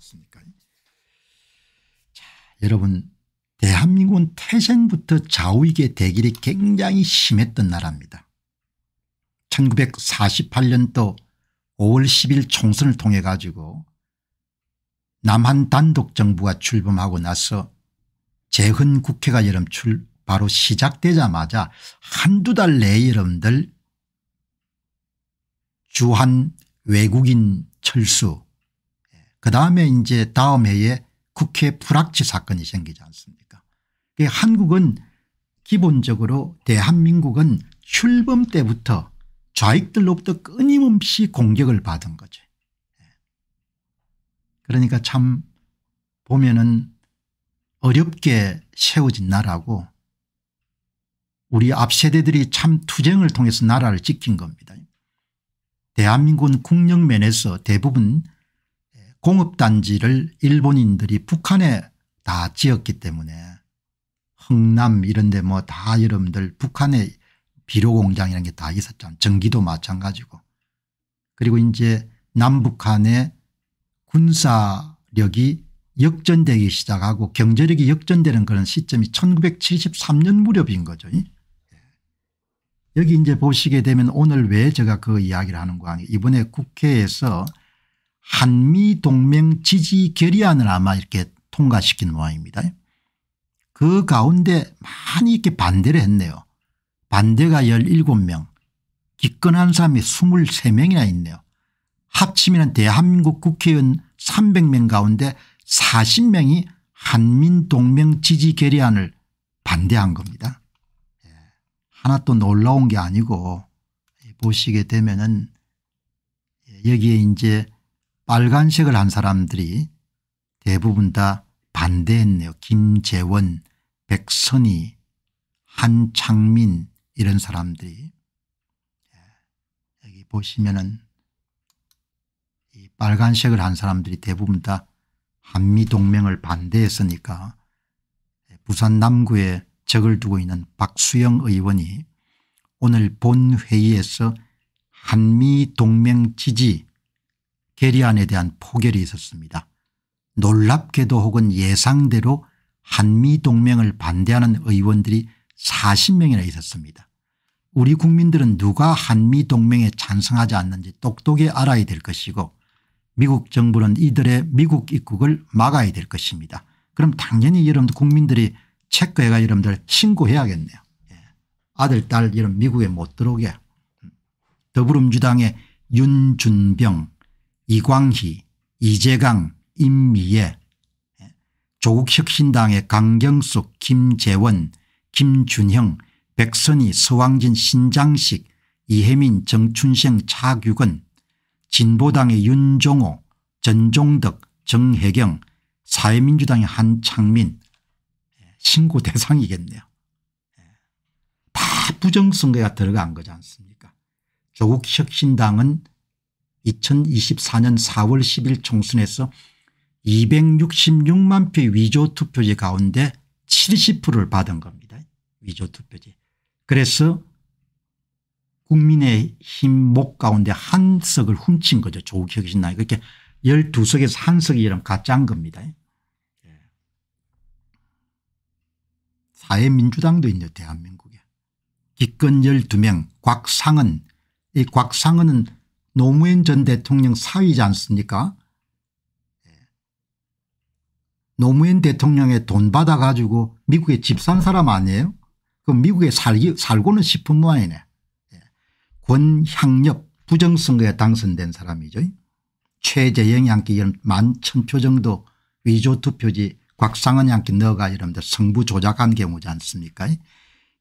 않습니까? 자, 여러분, 대한민국은 태생부터 좌우익의 대결이 굉장히 심했던 나라입니다. 1948년도 5월 10일 총선을 통해 가지고 남한 단독 정부가 출범하고 나서 재헌 국회가 바로 시작되자마자 한두 달 내에 여러분들 주한 외국인 철수, 그다음에 이제 다음 해에 국회 불합치 사건이 생기지 않습니까? 한국은 기본적으로 대한민국은 출범 때부터 좌익들로부터 끊임없이 공격을 받은 거죠. 그러니까 참 보면은 어렵게 세워진 나라고 우리 앞 세대들이 참 투쟁을 통해서 나라를 지킨 겁니다. 대한민국은 국력면에서 대부분 공업단지를 일본인들이 북한에 다 지었기 때문에 흥남 이런 데 뭐 다 여러분들 북한에 비료공장 이런 게 다 있었잖아요. 전기도 마찬가지고. 그리고 이제 남북한의 군사력이 역전되기 시작하고 경제력이 역전되는 그런 시점이 1973년 무렵인 거죠. 여기 이제 보시게 되면 오늘 왜 제가 그 이야기를 하는가 하니 이번에 국회에서 한미동맹 지지 결의안을 아마 이렇게 통과시킨 모양입니다. 그 가운데 많이 이렇게 반대를 했네요. 반대가 17명, 기권한 사람이 23명이나 있네요. 합치면 대한민국 국회의원 300명 가운데 40명이 한민동맹 지지 결의안을 반대한 겁니다. 하나 또 놀라운 게 아니고 보시게 되면은 여기에 이제 빨간색을 한 사람들이 대부분 다 반대했네요. 김재원, 백선희, 한창민 이런 사람들이. 여기 보시면은 이 빨간색을 한 사람들이 대부분 다 한미동맹을 반대했으니까 부산 남구에 적을 두고 있는 박수영 의원이 오늘 본회의에서 한미동맹 지지 결의안에 대한 포결이 있었습니다. 놀랍게도 혹은 예상대로 한미동맹을 반대하는 의원들이 40명이나 있었습니다. 우리 국민들은 누가 한미동맹에 찬성하지 않는지 똑똑히 알아야 될 것이고 미국 정부는 이들의 미국 입국을 막아야 될 것입니다. 그럼 당연히 여러분들 국민들이 체크해가 여러분들 신고해야겠네요. 아들 딸 이런 미국에 못 들어오게. 더불어민주당의 윤준병, 이광희, 이재강, 임미애, 조국혁신당의 강경숙, 김재원, 김준형, 백선희, 서왕진, 신장식, 이혜민, 정춘생, 차규건, 진보당의 윤종호, 전종덕, 정혜경, 사회민주당의 한창민 신고 대상이겠네요. 다 부정선거가 들어간 거지 않습니까? 조국혁신당은 2024년 4월 10일 총선에서 266만 표 위조투표지 가운데 70%를 받은 겁니다. 위조투표지. 그래서 국민의힘 목 가운데 한 석을 훔친 거죠. 조국혁신당이. 그렇게 12석에서 한 석이 이런 가짜인 겁니다. 사회민주당도 있네요. 대한민국에. 기권 12명 곽상은, 이 곽상은은 노무현 전 대통령 사위지 않습니까? 노무현 대통령의 돈 받아 가지고 미국에 집 산 사람 아니에요? 그럼 미국에 살고는 싶은 모양이네. 권향엽 부정선거에 당선된 사람이죠. 최재영이 함께 11,000표 정도 위조투표지 곽상은이 함께 넣어가 여러분들 성부 조작한 경우지 않습니까?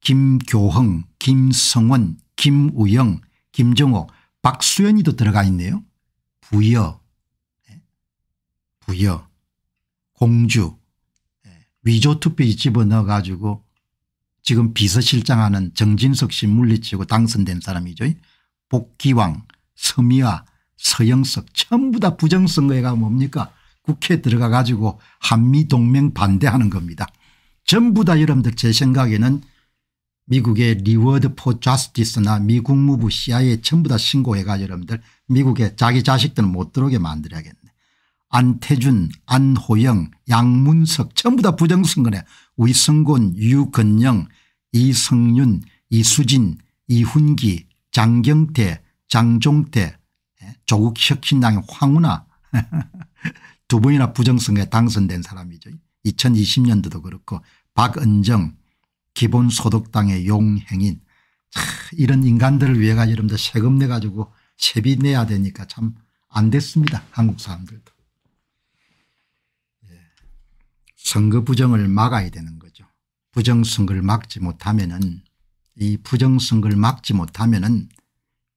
김교흥, 김성원, 김우영, 김정호, 박수현이도 들어가 있네요. 부여, 공주, 위조투표지 집어넣어 가지고 지금 비서실장하는 정진석 씨 물리치고 당선된 사람이죠. 복기왕, 서미화, 서영석 전부 다 부정선거가 뭡니까? 국회에 들어가 가지고 한미동맹 반대하는 겁니다. 전부 다 여러분들 제 생각에는 미국의 리워드 포 자스티스나 미국 무부 CIA 전부 다 신고해가 여러분들 미국에 자기 자식들은 못 들어오게 만들어야겠네. 안태준, 안호영, 양문석 전부 다 부정선거네. 위성곤, 유건영, 이성윤, 이수진, 이훈기, 장경태, 장종태, 조국 혁신당의 황운하 두 번이나 부정선거에 당선된 사람이죠. 2020년도도 그렇고 박은정, 기본소득당의 용행인. 이런 인간들을 위해 가지고 여러분들 세금 내 가지고 세비 내야 되니까 참 안 됐습니다. 한국 사람들도. 선거 부정을 막아야 되는 거죠. 부정선거를 막지 못하면은 이 부정선거를 막지 못하면은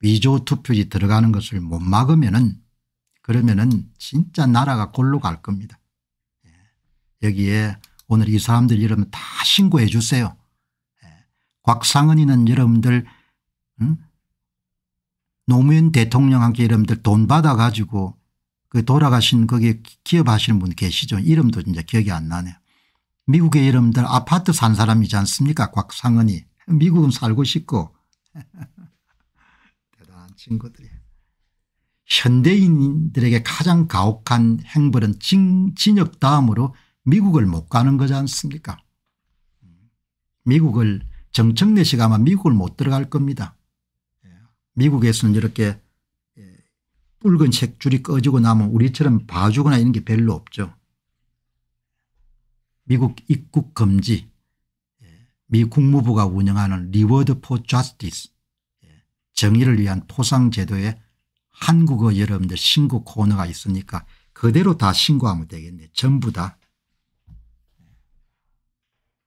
위조 투표지 들어가는 것을 못 막으면은 그러면은 진짜 나라가 골로 갈 겁니다. 여기에 오늘 이 사람들 여러분 다 신고해 주세요. 곽상은이는 여러분들 노무현 대통령한테 여러분들 돈 받아 가지고 그 돌아가신 거기에 기업하시는 분 계시죠. 이름도 이제 기억이 안 나네요. 미국에 여러분들 아파트 산 사람이지 않습니까? 곽상은이. 미국은 살고 싶고. 대단한 친구들이에요. 현대인들에게 가장 가혹한 행벌은 징역 다음으로 미국을 못 가는 거지 않습니까? 미국을 정청래 씨가 아마 미국을 못 들어갈 겁니다. 미국에서는 이렇게 붉은색 줄이 꺼지고 나면 우리처럼 봐주거나 이런 게 별로 없죠. 미국 입국 금지, 미 국무부가 운영하는 리워드 포 저스티스, 정의를 위한 포상 제도에 한국어 여러분들 신고 코너가 있으니까 그대로 다 신고하면 되겠네. 전부 다.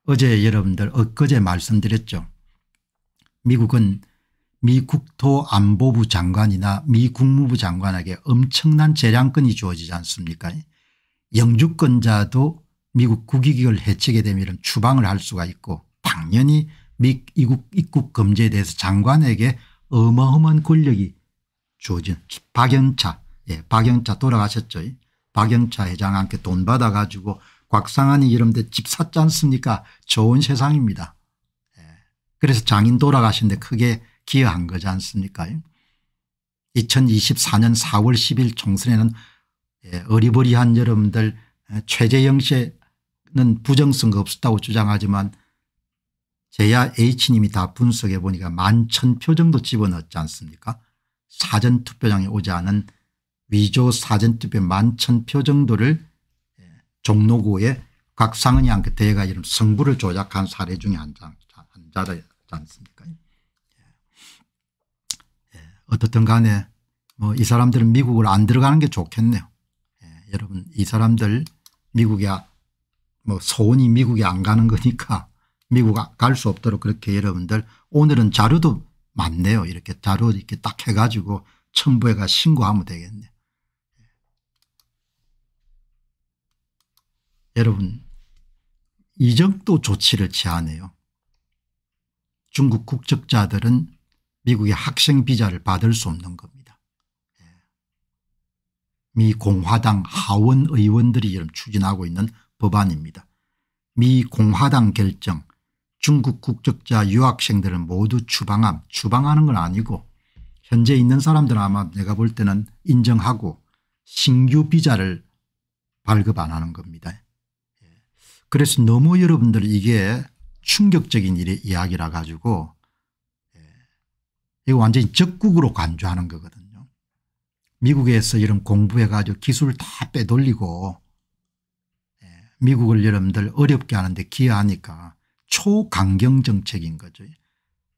어제 여러분들 엊그제 말씀드렸죠. 미국은 미 국토안보부 장관이나 미 국무부 장관에게 엄청난 재량권이 주어지지 않습니까? 영주권자도 미국 국익을 해치게 되면 추방을 할 수가 있고 당연히 미 입국 금지에 대해서 장관에게 어마어마한 권력이 주어진 박영차, 박영차 돌아가셨죠. 박영차 회장한테 돈 받아 가지고 곽상한이 여러분들 집 샀지 않습니까? 좋은 세상입니다. 그래서 장인 돌아가신데 크게 기여한 거지 않습니까? 2024년 4월 10일 총선에는 어리버리한 여러분들 최재형 씨는 부정선거 없었다고 주장하지만 제야 H님이 다 분석해 보니까 11,000표 정도 집어넣었지 않습니까? 사전투표장에 오지 않은 위조 사전투표 11,000표 정도를 종로구에 곽상은이한테 대가 이런 성부를 조작한 사례 중에 한 자지 않습니까? 어떻든 간에 뭐 이 사람들은 미국을 안 들어가는 게 좋겠네요. 여러분 이 사람들 미국에 뭐 소원이 미국에 안 가는 거니까 미국 갈 수 없도록 그렇게 여러분들 오늘은 자료도 많네요. 이렇게 자료 이렇게 딱 해가지고 첨부해가 신고하면 되겠네요. 여러분 이 정도 조치를 취하네요. 중국 국적자들은 미국의 학생 비자를 받을 수 없는 겁니다. 미 공화당 하원 의원들이 지금 추진하고 있는 법안입니다. 미 공화당 결정 중국 국적자 유학생들은 모두 추방하는 건 아니고 현재 있는 사람들은 아마 내가 볼 때는 인정하고 신규 비자를 발급 안 하는 겁니다. 그래서 너무 여러분들 이게 충격적인 이야기라 가지고 이거 완전히 적국으로 간주하는 거거든요. 미국에서 이런 공부해 가지고 기술 다 빼돌리고 미국을 여러분들 어렵게 하는데 기여하니까 초강경 정책인 거죠.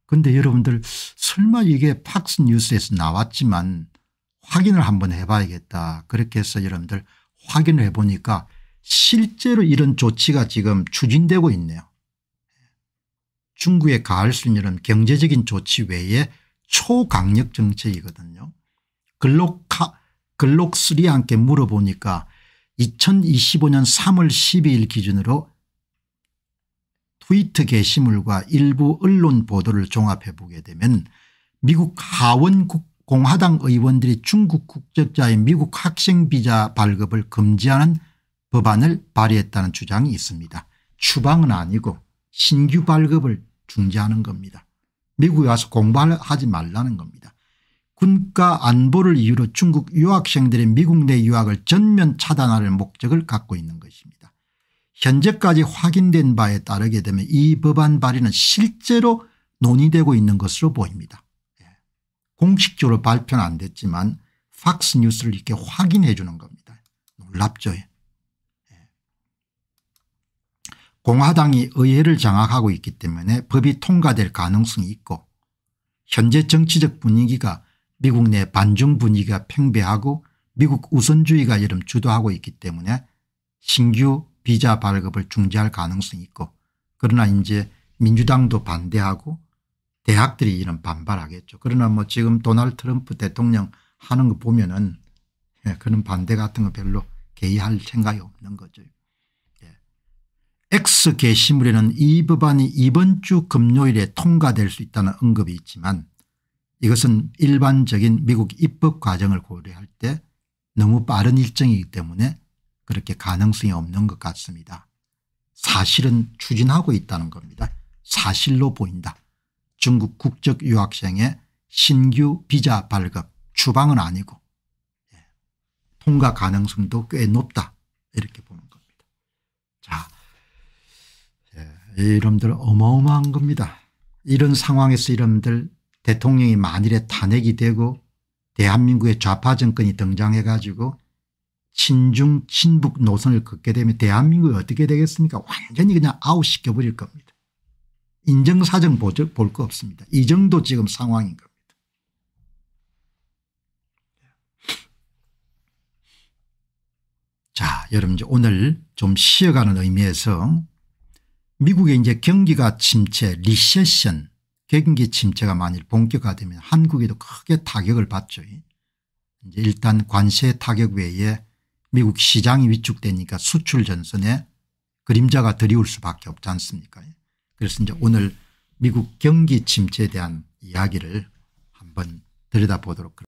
그런데 여러분들 설마 이게 팍스뉴스에서 나왔지만 확인을 한번 해봐야겠다. 그렇게 해서 여러분들 확인을 해보니까 실제로 이런 조치가 지금 추진되고 있네요. 중국에 가할 수 있는 경제적인 조치 외에 초강력 정책이거든요. 글록3와 함께 물어보니까 2025년 3월 12일 기준으로 트위터 게시물과 일부 언론 보도를 종합해 보게 되면 미국 하원 공화당 의원들이 중국 국적자의 미국 학생 비자 발급을 금지하는 법안을 발의했다는 주장이 있습니다. 추방은 아니고 신규 발급을 중지하는 겁니다. 미국에 와서 공부하지 말라는 겁니다. 군가 안보를 이유로 중국 유학생들의 미국 내 유학을 전면 차단할 목적을 갖고 있는 것입니다. 현재까지 확인된 바에 따르게 되면 이 법안 발의는 실제로 논의되고 있는 것으로 보입니다. 공식적으로 발표는 안 됐지만 팍스뉴스를 이렇게 확인해 주는 겁니다. 놀랍죠. 공화당이 의회를 장악하고 있기 때문에 법이 통과될 가능성이 있고 현재 정치적 분위기가 미국 내 반중 분위기가 팽배하고 미국 우선주의가 여름 주도하고 있기 때문에 신규 비자 발급을 중지할 가능성이 있고 그러나 이제 민주당도 반대하고 대학들이 이런 반발하겠죠. 그러나 뭐 지금 도널드 트럼프 대통령 하는 거 보면은 그런 반대 같은 거 별로 개의할 생각이 없는 거죠. X 게시물에는 이 법안이 이번 주 금요일에 통과될 수 있다는 언급이 있지만 이것은 일반적인 미국 입법 과정을 고려할 때 너무 빠른 일정이기 때문에 그렇게 가능성이 없는 것 같습니다. 사실은 추진하고 있다는 겁니다. 사실로 보인다. 중국 국적 유학생의 신규 비자 발급 추방은 아니고 통과 가능성도 꽤 높다 이렇게 보는 겁니다. 자, 여러분들 어마어마한 겁니다. 이런 상황에서 여러분들 대통령이 만일에 탄핵이 되고 대한민국의 좌파 정권이 등장해 가지고 친중 친북 노선을 걷게 되면 대한민국이 어떻게 되겠습니까? 완전히 그냥 아웃시켜 버릴 겁니다. 인정사정 볼 거 없습니다. 이 정도 지금 상황인 겁니다. 자, 여러분 오늘 좀 쉬어가는 의미에서 미국의 이제 경기가 침체 리세션 경기 침체가 만일 본격화되면 한국에도 크게 타격을 받죠. 이제 일단 관세 타격 외에 미국 시장이 위축되니까 수출 전선에 그림자가 드리울 수밖에 없지 않습니까? 그래서 이제 오늘 미국 경기 침체에 대한 이야기를 한번 들여다보도록